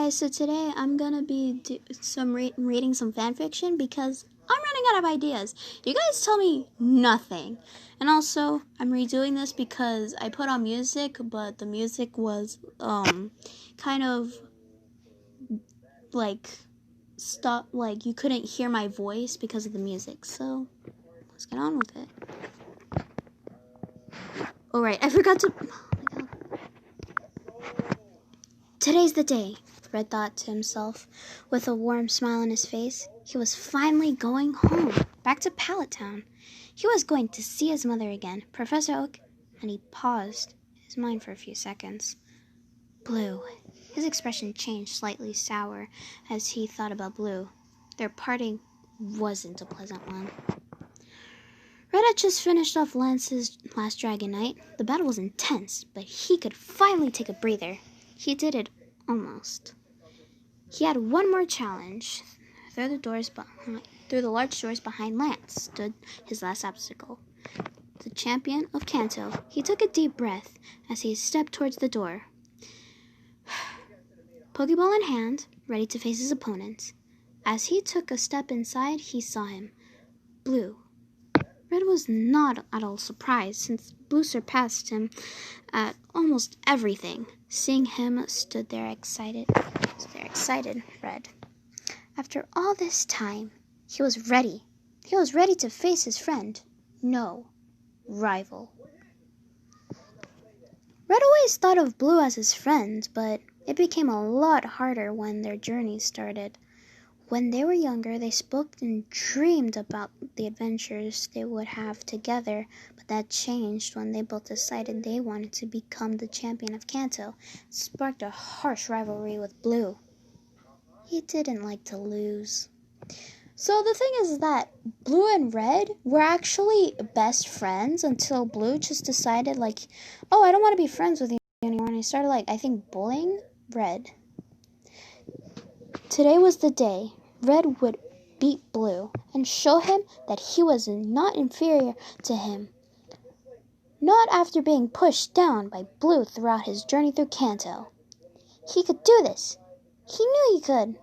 guys, so today I'm gonna be reading some fanfiction because I'm running out of ideas. You guys tell me nothing. And also, I'm redoing this because I put on music, but the music was kind of like you couldn't hear my voice because of the music. So let's get on with it. Alright, I forgot to... Oh my god. Today's the day, Red thought to himself, with a warm smile on his face. He was finally going home, back to Pallet Town. He was going to see his mother again, Professor Oak, and he paused his mind for a few seconds. Blue. His expression changed slightly sour as he thought about Blue. Their parting wasn't a pleasant one. Red had just finished off Lance's last Dragon Knight. The battle was intense, but he could finally take a breather. He did it almost. He had one more challenge. Through the large doors behind Lance stood his last obstacle. The champion of Kanto. He took a deep breath as he stepped towards the door. Pokeball in hand, ready to face his opponent. As he took a step inside, he saw him. Blue. Red was not at all surprised, since Blue surpassed him at almost everything. Seeing him stood there excited, Red. After all this time, he was ready. He was ready to face his friend. No, rival. Red always thought of Blue as his friend, but it became a lot harder when their journey started. When they were younger, they spoke and dreamed about the adventures they would have together, but that changed when they both decided they wanted to become the champion of Kanto. It sparked a harsh rivalry with Blue. He didn't like to lose. So the thing is that Blue and Red were actually best friends until Blue just decided oh, I don't want to be friends with you anymore, and he started bullying Red. Today was the day Red would beat Blue and show him that he was not inferior to him. Not after being pushed down by Blue throughout his journey through Kanto. He could do this. He knew he could.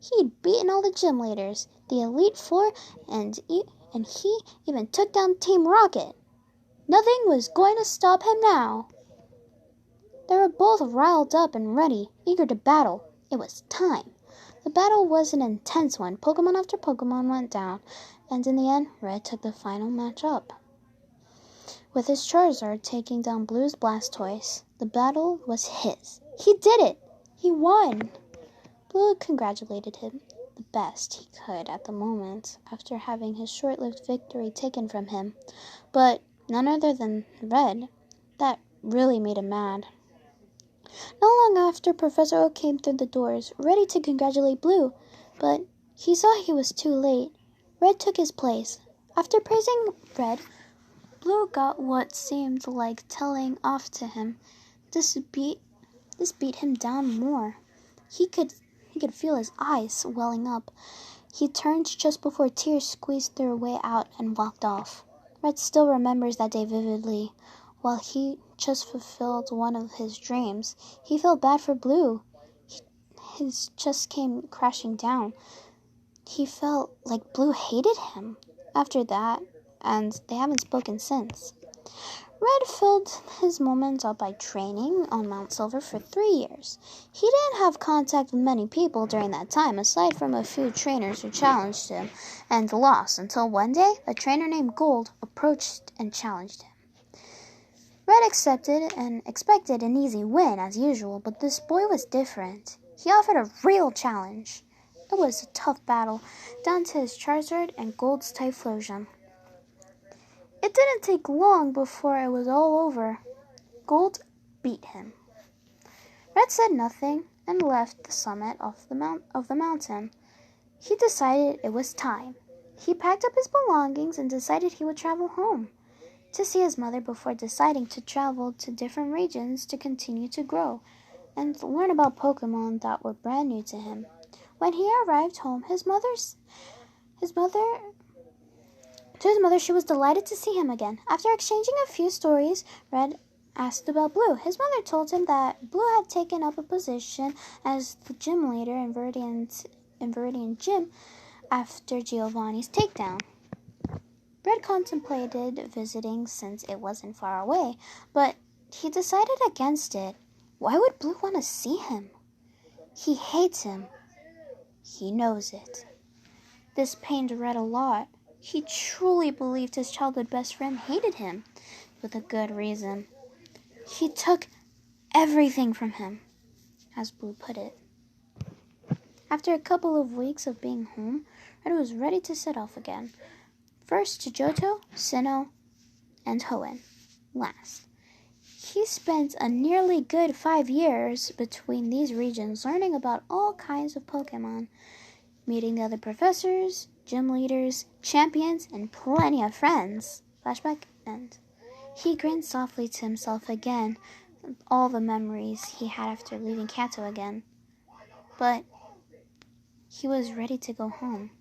He'd beaten all the gym leaders, the Elite Four, and he even took down Team Rocket. Nothing was going to stop him now. They were both riled up and ready, eager to battle. It was time. The battle was an intense one. Pokemon after Pokemon went down, and in the end, Red took the final match up. With his Charizard taking down Blue's Blastoise, the battle was his. He did it! He won! Blue congratulated him the best he could at the moment after having his short-lived victory taken from him. But none other than Red, that really made him mad. Not long after, Professor Oak came through the doors, ready to congratulate Blue, but he saw he was too late. Red took his place. After praising Red, Blue got what seemed like telling off to him. This beat him down more. He could feel his eyes welling up. He turned just before tears squeezed their way out and walked off. Red still remembers that day vividly. While he just fulfilled one of his dreams, he felt bad for Blue. His chest came crashing down. He felt like Blue hated him after that, and they haven't spoken since. Red filled his moments up by training on Mount Silver for 3 years. He didn't have contact with many people during that time, aside from a few trainers who challenged him and lost, until one day a trainer named Gold approached and challenged him. Red accepted and expected an easy win as usual, but this boy was different. He offered a real challenge. It was a tough battle, down to his Charizard and Gold's Typhlosion. It didn't take long before it was all over. Gold beat him. Red said nothing and left the summit of the mountain. He decided it was time. He packed up his belongings and decided he would travel home to see his mother before deciding to travel to different regions to continue to grow and learn about Pokemon that were brand new to him. When he arrived home, she was delighted to see him again. After exchanging a few stories, Red asked about Blue. His mother told him that Blue had taken up a position as the gym leader in Viridian Gym after Giovanni's takedown. Red contemplated visiting since it wasn't far away, but he decided against it. Why would Blue want to see him? He hates him. He knows it. This pained Red a lot. He truly believed his childhood best friend hated him, with a good reason. He took everything from him, as Blue put it. After a couple of weeks of being home, Red was ready to set off again. First to Johto, Sinnoh, and Hoenn. Last. He spent a nearly good 5 years between these regions learning about all kinds of Pokemon, meeting the other professors, gym leaders, champions, and plenty of friends. Flashback end. He grinned softly to himself again, all the memories he had after leaving Kanto again. But he was ready to go home.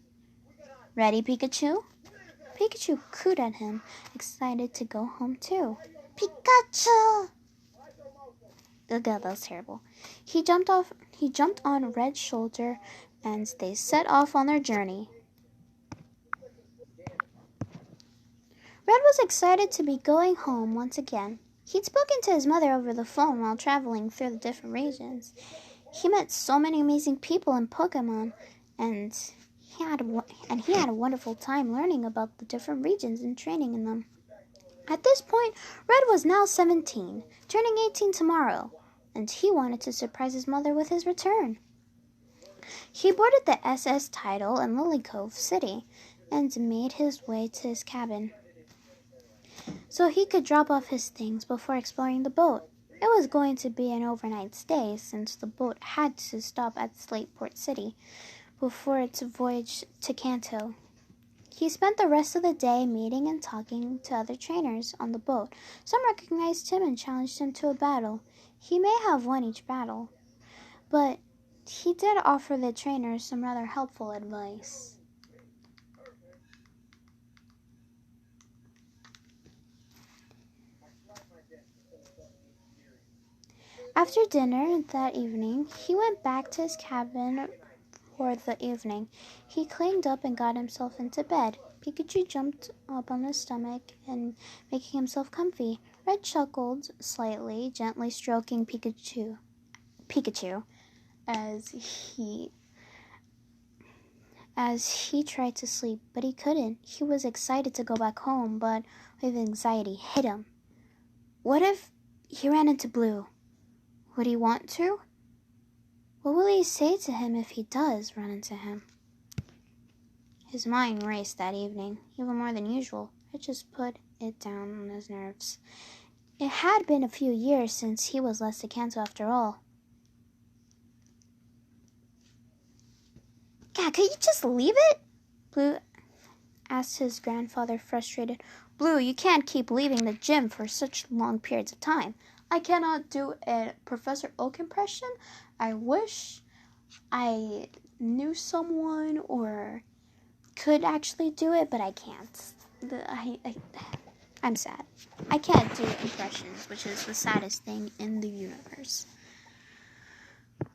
Ready, Pikachu? Pikachu cooed at him, excited to go home too. Pikachu! Oh god, that was terrible. He jumped on Red's shoulder, and they set off on their journey. Red was excited to be going home once again. He'd spoken to his mother over the phone while traveling through the different regions. He met so many amazing people in Pokemon, and he had a wonderful time learning about the different regions and training in them. At this point, Red was now 17, turning 18 tomorrow, and he wanted to surprise his mother with his return. He boarded the SS Tidal in Lily Cove City and made his way to his cabin so he could drop off his things before exploring the boat. It was going to be an overnight stay since the boat had to stop at Slateport City before its voyage to Kanto. He spent the rest of the day meeting and talking to other trainers on the boat. Some recognized him and challenged him to a battle. He may have won each battle, but he did offer the trainers some rather helpful advice. After dinner that evening, he went back to his cabin for the evening. He cleaned up and got himself into bed. Pikachu jumped up on his stomach and making himself comfy. Red chuckled slightly, gently stroking Pikachu as he tried to sleep, but he couldn't. He was excited to go back home, but with anxiety hit him. What if he ran into Blue? Would he want to? What will he say to him if he does run into him? His mind raced that evening, even more than usual. It just put it down on his nerves. It had been a few years since he was last to Kanto after all. God, could you just leave it? Blue asked his grandfather, frustrated. Blue, you can't keep leaving the gym for such long periods of time. I cannot do a Professor Oak impression. I wish I knew someone or could actually do it, but I can't. I'm sad. I can't do impressions, which is the saddest thing in the universe.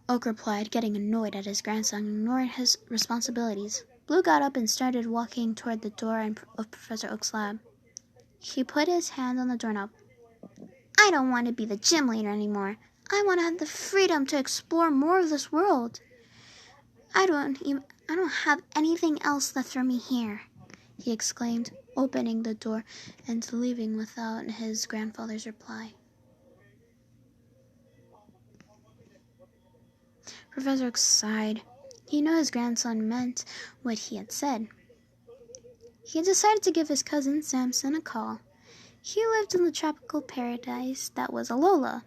Oak replied, getting annoyed at his grandson ignoring his responsibilities. Blue got up and started walking toward the door of Professor Oak's lab. He put his hand on the doorknob. I don't want to be the gym leader anymore. I want to have the freedom to explore more of this world. I don't have anything else left for me here, he exclaimed, opening the door and leaving without his grandfather's reply. Professor Oak sighed. He knew his grandson meant what he had said. He decided to give his cousin Samson a call. He lived in the tropical paradise that was Alola.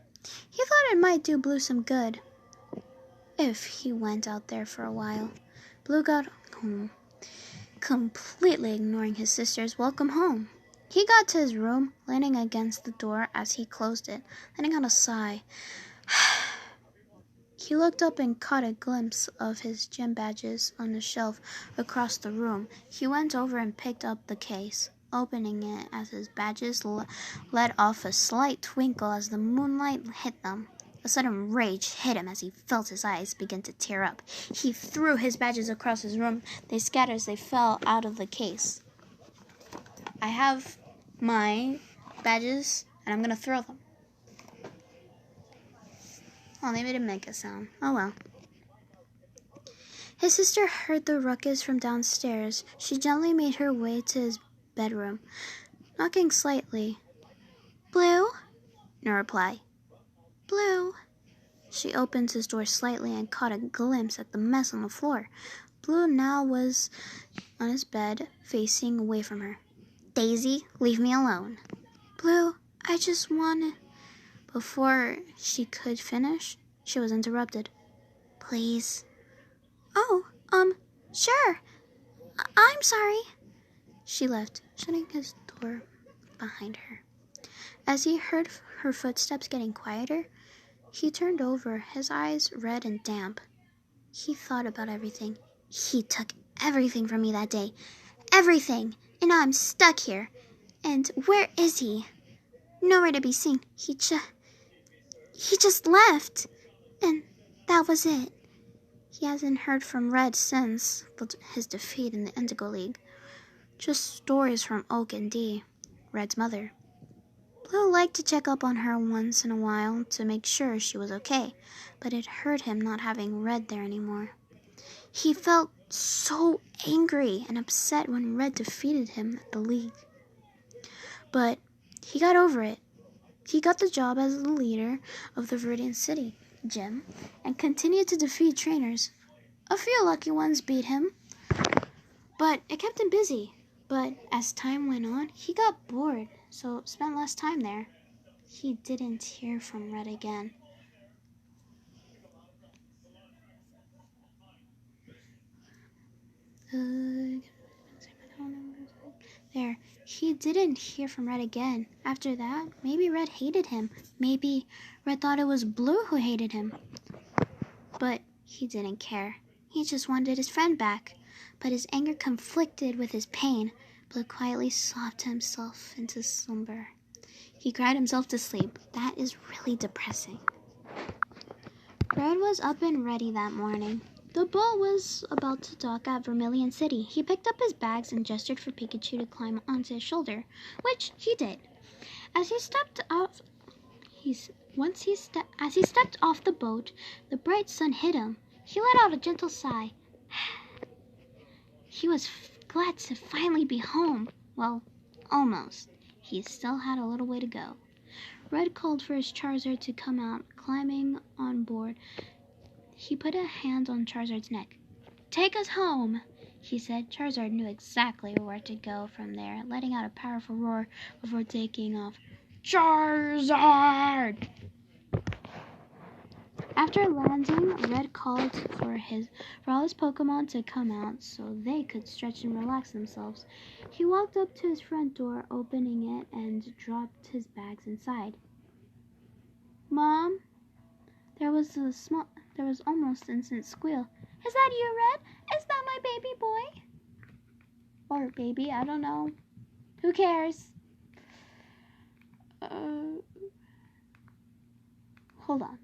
He thought it might do Blue some good if he went out there for a while. Blue got home, completely ignoring his sister's welcome home. He got to his room, leaning against the door as he closed it, letting out a sigh. He looked up and caught a glimpse of his gym badges on a shelf across the room. He went over and picked up the case. opening it as his badges let off a slight twinkle as the moonlight hit them. A sudden rage hit him as he felt his eyes begin to tear up. He threw his badges across his room. They scattered as they fell out of the case. I have my badges, and I'm going to throw them. Oh, they didn't make a sound. Oh, well. His sister heard the ruckus from downstairs. She gently made her way to his bedroom, knocking slightly. "Blue?" No reply. "Blue?" She opened his door slightly and caught a glimpse at the mess on the floor. Blue now was on his bed, facing away from her. "Daisy, leave me alone." "Blue, I just wanted..." Before she could finish, she was interrupted. "Please." "Oh, sure. I'm sorry." She left, shutting his door behind her. As he heard her footsteps getting quieter, he turned over, his eyes red and damp. He thought about everything. He took everything from me that day. Everything. And now I'm stuck here. And where is he? Nowhere to be seen. He just left. And that was it. He hasn't heard from Red since his defeat in the Indigo League. Just stories from Oak and Dee, Red's mother. Blue liked to check up on her once in a while to make sure she was okay, but it hurt him not having Red there anymore. He felt so angry and upset when Red defeated him at the league. But he got over it. He got the job as the leader of the Viridian City gym and continued to defeat trainers. A few lucky ones beat him, but it kept him busy. But as time went on, he got bored, so spent less time there. He didn't hear from Red again. There, he didn't hear from Red again. After that, maybe Red hated him. Maybe Red thought it was Blue who hated him. But he didn't care. He just wanted his friend back. But his anger conflicted with his pain. Blue quietly sobbed himself into slumber. He cried himself to sleep. That is really depressing. Red was up and ready that morning. The ball was about to dock at Vermilion City. He picked up his bags and gestured for Pikachu to climb onto his shoulder, which he did. As he stepped off the boat, the bright sun hit him. He let out a gentle sigh. He was glad to finally be home. Well, almost. He still had a little way to go. Red called for his Charizard to come out, climbing on board. He put a hand on Charizard's neck. "Take us home," he said. Charizard knew exactly where to go from there, letting out a powerful roar before taking off. "Charizard!" After landing, Red called for all his Pokemon to come out so they could stretch and relax themselves. He walked up to his front door, opening it, and dropped his bags inside. "Mom?" There was almost instant squeal. "Is that you, Red? Is that my baby boy?" Or baby, I don't know. Who cares? Hold on.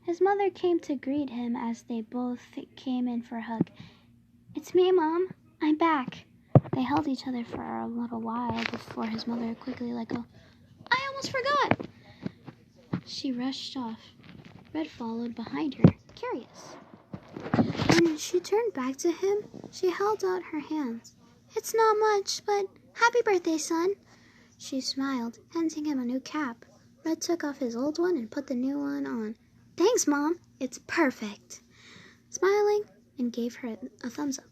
His mother came to greet him as they both came in for a hug. "It's me, Mom. I'm back." They held each other for a little while before his mother quickly let go. "I almost forgot." She rushed off. Red followed behind her, curious. When she turned back to him, she held out her hands. "It's not much, but happy birthday, son." She smiled, handing him a new cap. Red took off his old one and put the new one on. "Thanks, Mom. It's perfect." Smiling, and gave her a thumbs up.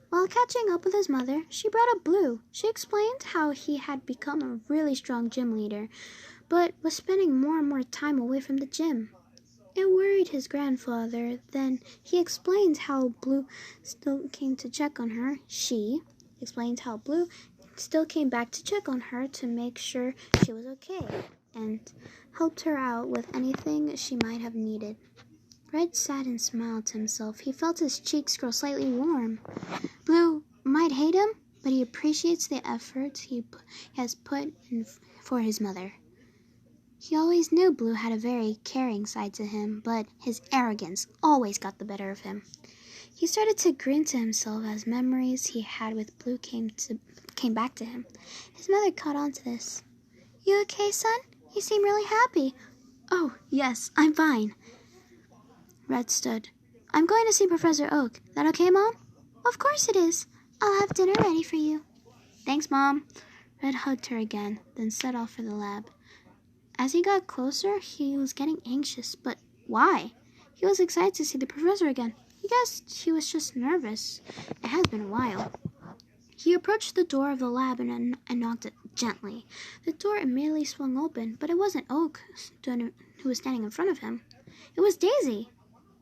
While catching up with his mother, she brought up Blue. She explained how he had become a really strong gym leader, but was spending more and more time away from the gym. It worried his grandfather. Then he explained how Blue still came to check on her. She explained how Blue still came back to check on her to make sure she was okay and helped her out with anything she might have needed. Red sat and smiled to himself. He felt his cheeks grow slightly warm. Blue might hate him, but he appreciates the efforts he has put in for his mother. He always knew Blue had a very caring side to him, but his arrogance always got the better of him. He started to grin to himself as memories he had with Blue came back to him. His mother caught on to this. "You okay, son? You seem really happy." "Oh, yes, I'm fine." Red stood. "I'm going to see Professor Oak. That okay, Mom?" "Of course it is. I'll have dinner ready for you." "Thanks, Mom." Red hugged her again, then set off for the lab. As he got closer, he was getting anxious, but why? He was excited to see the professor again. He guessed he was just nervous. It has been a while. He approached the door of the lab and knocked it gently. The door immediately swung open, but it wasn't Oak who was standing in front of him. It was Daisy.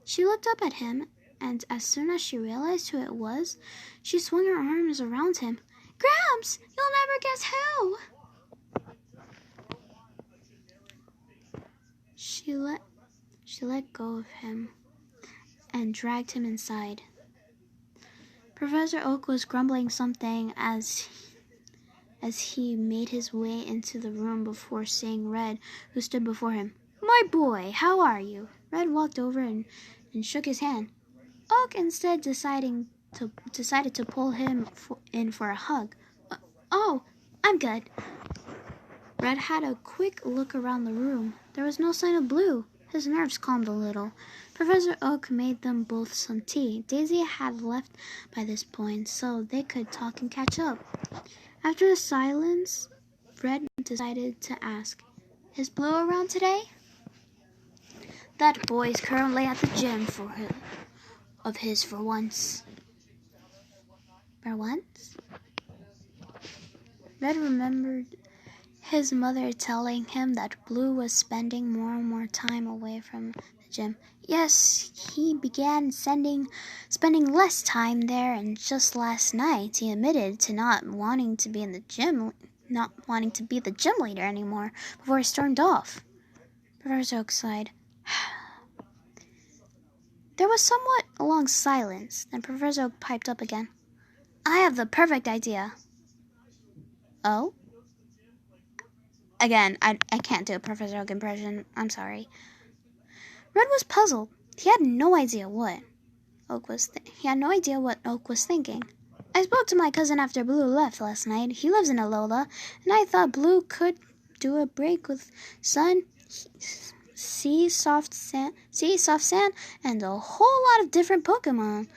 She looked up at him, and as soon as she realized who it was, she swung her arms around him. "Gramps, you'll never guess who!" She let go of him and dragged him inside. Professor Oak was grumbling something as he made his way into the room before seeing Red, who stood before him. "My boy, how are you?" Red walked over and shook his hand. Oak instead decided to pull him in for a hug. "Oh, I'm good." Red had a quick look around the room. There was no sign of Blue. His nerves calmed a little. Professor Oak made them both some tea. Daisy had left by this point, so they could talk and catch up. After a silence, Red decided to ask, "Is Blue around today?" "That boy's currently at the gym for once." For once? Red remembered his mother telling him that Blue was spending more and more time away from the gym. Yes, he began spending less time there, and just last night he admitted to not wanting to be the gym leader anymore before he stormed off. Professor Oak sighed. There was somewhat a long silence. Then Professor Oak piped up again. "I have the perfect idea." "Oh?" Again, I can't do a Professor Oak impression. I'm sorry. Red was puzzled. He had no idea what Oak was thinking. "I spoke to my cousin after Blue left last night. He lives in Alola, and I thought Blue could do a break with sun, sea, soft sand, and a whole lot of different Pokemon.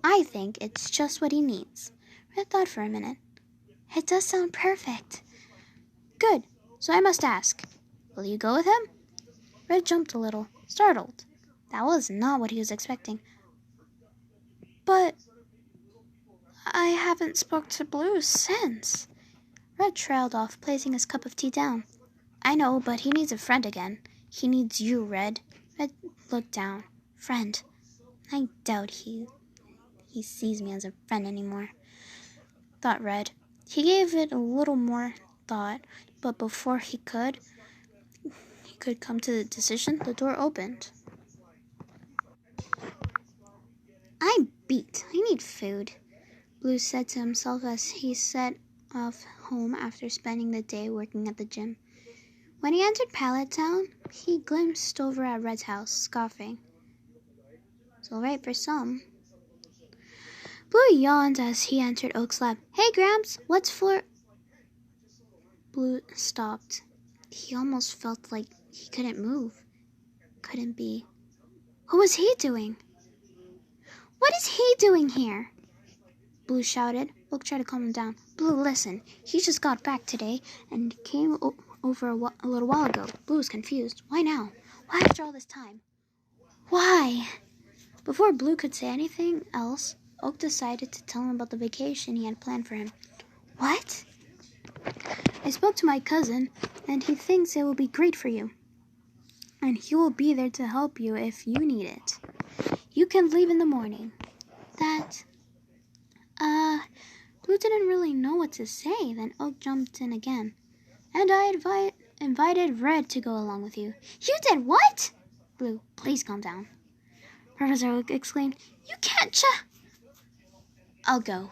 I think it's just what he needs." Red thought for a minute. "It does sound perfect." "Good. So I must ask, will you go with him?" Red jumped a little, startled. That was not what he was expecting. "But I haven't spoke to Blue since." Red trailed off, placing his cup of tea down. "I know, but he needs a friend again. He needs you, Red." Red looked down. "Friend? I doubt he sees me as a friend anymore," thought Red. He gave it a little more thought, but before he could come to the decision, the door opened. "I'm beat. I need food," Blue said to himself as he set off home after spending the day working at the gym. When he entered Pallet Town, he glimpsed over at Red's house, scoffing. "It's all right for some." Blue yawned as he entered Oak's lab. "Hey, Gramps, what's floor—" Blue stopped. He almost felt like he couldn't move. Couldn't be. What was he doing? "What is he doing here?" Blue shouted. Oak tried to calm him down. "Blue, listen. He just got back today and came over a little while ago." Blue was confused. Why now? Why after all this time? Why? Before Blue could say anything else, Oak decided to tell him about the vacation he had planned for him. "What?" "I spoke to my cousin, and he thinks it will be great for you. And he will be there to help you if you need it. You can leave in the morning." Blue didn't really know what to say. Then Oak jumped in again. "And I invited Red to go along with you." "You did what?" "Blue, please calm down." Professor Oak exclaimed. You can't I'll go,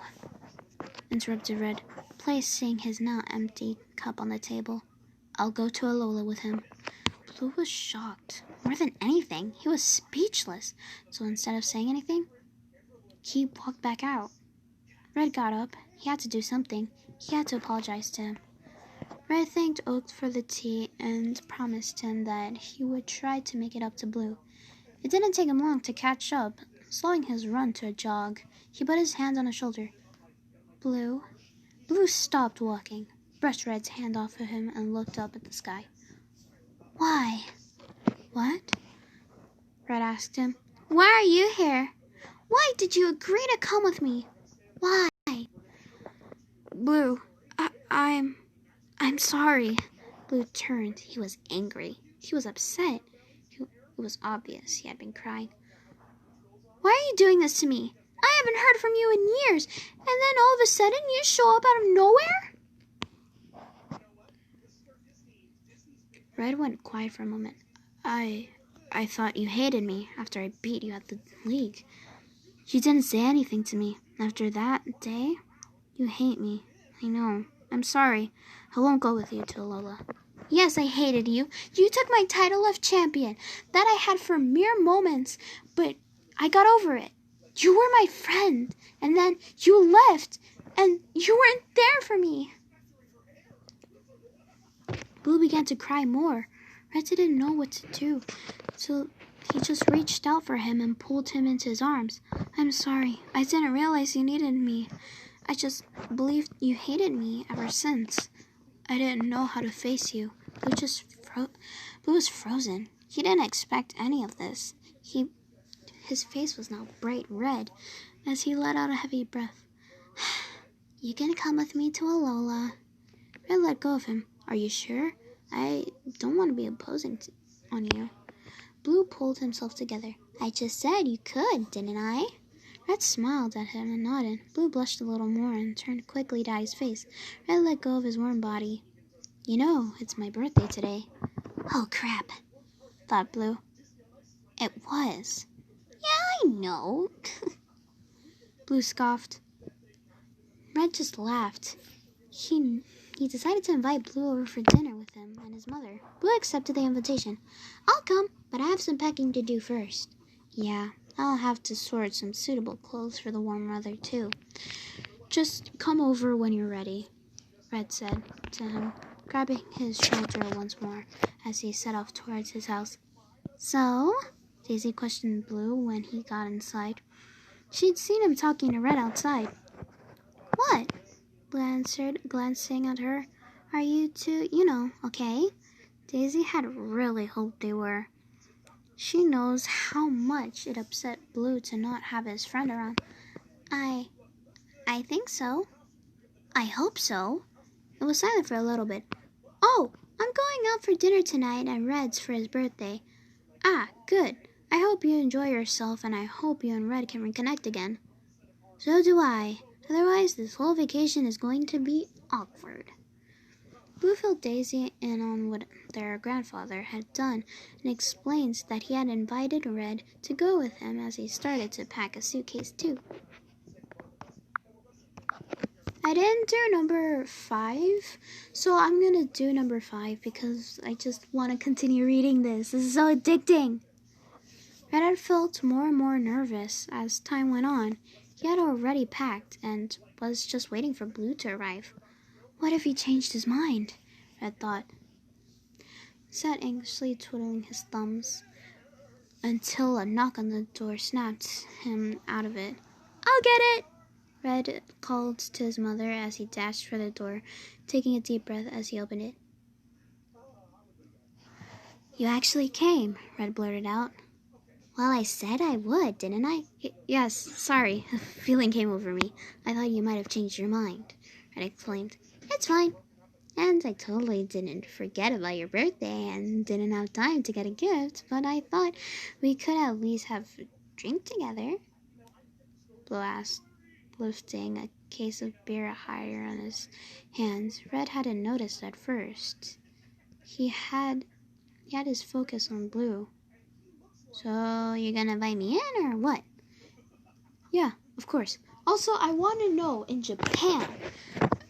interrupted Red, placing his now empty cup on the table. I'll go to Alola with him. Blue was shocked. More than anything, he was speechless. So instead of saying anything, he walked back out. Red got up. He had to do something. He had to apologize to him. Red thanked Oak for the tea and promised him that he would try to make it up to Blue. It didn't take him long to catch up. Slowing his run to a jog, he put his hand on his shoulder. Blue stopped walking, brushed Red's hand off of him, and looked up at the sky. Why? What? Red asked him. Why are you here? Why did you agree to come with me? Why? Blue, I'm sorry. Blue turned. He was angry. He was upset. It was obvious he had been crying. Why are you doing this to me? I haven't heard from you in years, and then all of a sudden you show up out of nowhere? Red went quiet for a moment. I thought you hated me after I beat you at the league. You didn't say anything to me. After that day, you hate me. I know. I'm sorry. I won't go with you to Alola. Yes, I hated you. You took my title of champion that I had for mere moments, but I got over it. You were my friend, and then you left, and you weren't there for me. Blue began to cry more. Red didn't know what to do, so he just reached out for him and pulled him into his arms. I'm sorry. I didn't realize you needed me. I just believed you hated me ever since. I didn't know how to face you. Blue was frozen. He didn't expect any of this. His face was now bright red as he let out a heavy breath. You can come with me to Alola. Red let go of him. Are you sure? I don't want to be opposing on you. Blue pulled himself together. I just said you could, didn't I? Red smiled at him and nodded. Blue blushed a little more and turned quickly to his face. Red let go of his warm body. You know, it's my birthday today. Oh, crap, thought Blue. It was. Yeah, I know. Blue scoffed. Red just laughed. He decided to invite Blue over for dinner with him and his mother. Blue accepted the invitation. I'll come, but I have some packing to do first. Yeah, I'll have to sort some suitable clothes for the warm weather, too. Just come over when you're ready, Red said to him, grabbing his shoulder once more as he set off towards his house. So? Daisy questioned Blue when he got inside. She'd seen him talking to Red outside. What? Blue answered, glancing at her. Are you two, okay? Daisy had really hoped they were. She knows how much it upset Blue to not have his friend around. I think so. I hope so. It was silent for a little bit. Oh, I'm going out for dinner tonight at Red's for his birthday. Ah, good. I hope you enjoy yourself, and I hope you and Red can reconnect again. So do I. Otherwise, this whole vacation is going to be awkward. Blue filled Daisy in on what their grandfather had done and explained that he had invited Red to go with him as he started to pack a suitcase too. I didn't do number 5, so I'm going to do number 5 because I just want to continue reading this. This is so addicting. Red had felt more and more nervous as time went on. He had already packed and was just waiting for Blue to arrive. What if he changed his mind? Red thought. Sat anxiously twiddling his thumbs until a knock on the door snapped him out of it. I'll get it! Red called to his mother as he dashed for the door, taking a deep breath as he opened it. You actually came, Red blurted out. Well, I said I would, didn't I? Yes, sorry. A feeling came over me. I thought you might have changed your mind, Red exclaimed. It's fine. And I totally didn't forget about your birthday and didn't have time to get a gift, but I thought we could at least have a drink together, Blue asked, lifting a case of beer higher on his hands. Red hadn't noticed at first. He had his focus on Blue. So, you're gonna invite me in or what? Yeah, of course. Also, I want to know in Japan,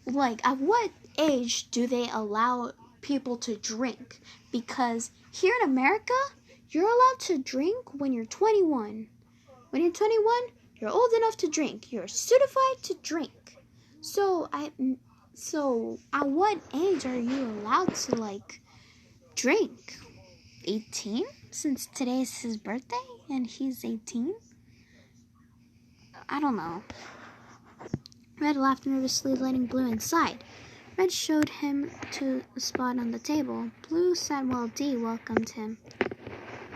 like, at what age do they allow people to drink? Because here in America, you're allowed to drink when you're 21. When you're 21, you're old enough to drink. You're certified to drink. So at what age are you allowed to, like, drink? 18? Since today's his birthday and he's 18? I don't know. Red laughed nervously, letting Blue inside. Red showed him to a spot on the table. Blue sat while Dee welcomed him.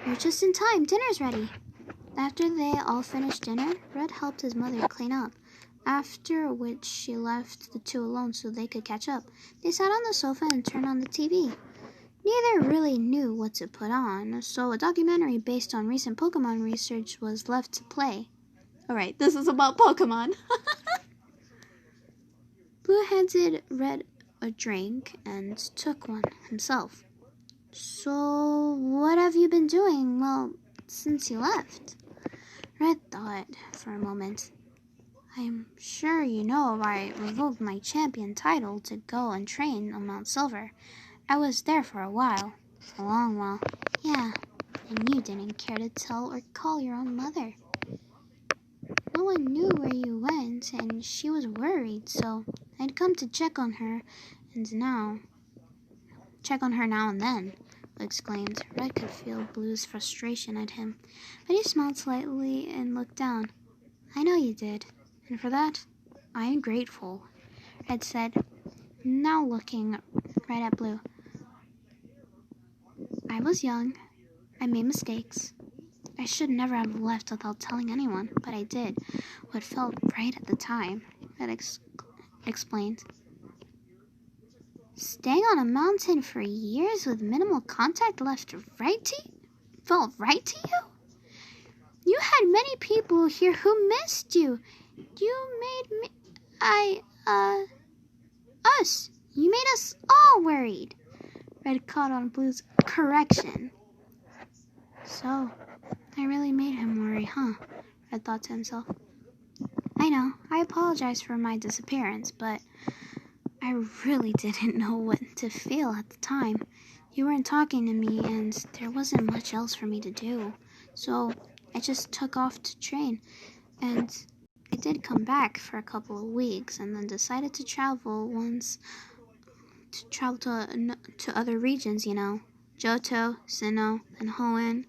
You're just in time. Dinner's ready. After they all finished dinner, Red helped his mother clean up, after which she left the two alone so they could catch up. They sat on the sofa and turned on the TV. Neither really knew what to put on, so a documentary based on recent Pokemon research was left to play. Alright, this is about Pokemon. Blue handed Red a drink and took one himself. So, what have you been doing, well, since you left? Red thought for a moment. I'm sure you know I revoked my champion title to go and train on Mount Silver. I was there for a while. A long while. Yeah, and you didn't care to tell or call your own mother. No one knew where you went, and she was worried, so I'd come to check on her now and then, exclaimed. Red could feel Blue's frustration at him, but he smiled slightly and looked down. I know you did, and for that, I am grateful, Red said, now looking right at Blue. I was young. I made mistakes. I should never have left without telling anyone, but I did what felt right at the time, Red explained. Staying on a mountain for years with minimal contact felt right to you? You had many people here who missed you. You made us all worried. Red caught on Blue's correction. So, I really made him worry, huh? Red thought to himself. I know, I apologize for my disappearance, but I really didn't know what to feel at the time. You weren't talking to me, and there wasn't much else for me to do. So, I just took off to train, and I did come back for a couple of weeks, and then decided to travel to other regions, you know. Johto, Sinnoh, and Hoenn.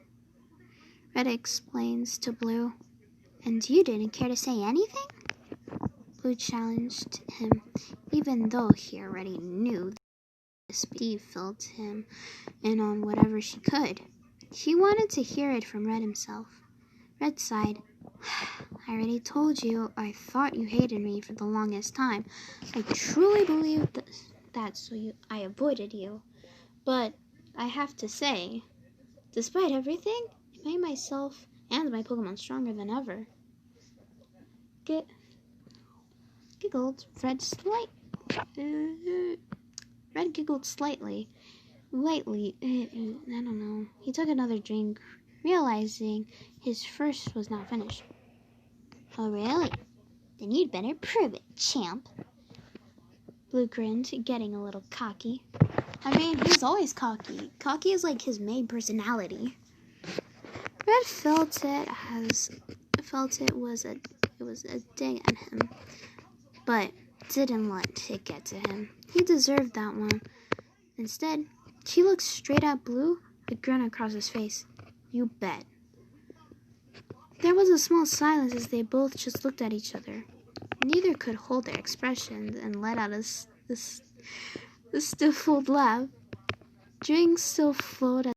Red explains to Blue. And you didn't care to say anything? Blue challenged him, even though he already knew that Steve filled him in on whatever she could. He wanted to hear it from Red himself. Red sighed. I already told you I thought you hated me for the longest time. I truly believed that, so I avoided you. But I have to say, despite everything, it made myself and my Pokemon stronger than ever. Giggled. Red giggled slightly. Lightly. I don't know. He took another drink, realizing his first was not finished. Oh, really? Then you'd better prove it, champ. Blue grinned, getting a little cocky. I mean, he's always cocky. Cocky is like his main personality. Red felt it was a dig at him, but didn't let it get to him. He deserved that one. Instead, he looked straight at Blue, a grin across his face. You bet. There was a small silence as they both just looked at each other. Neither could hold their expressions and let out a stifled laugh. Drinks still flowed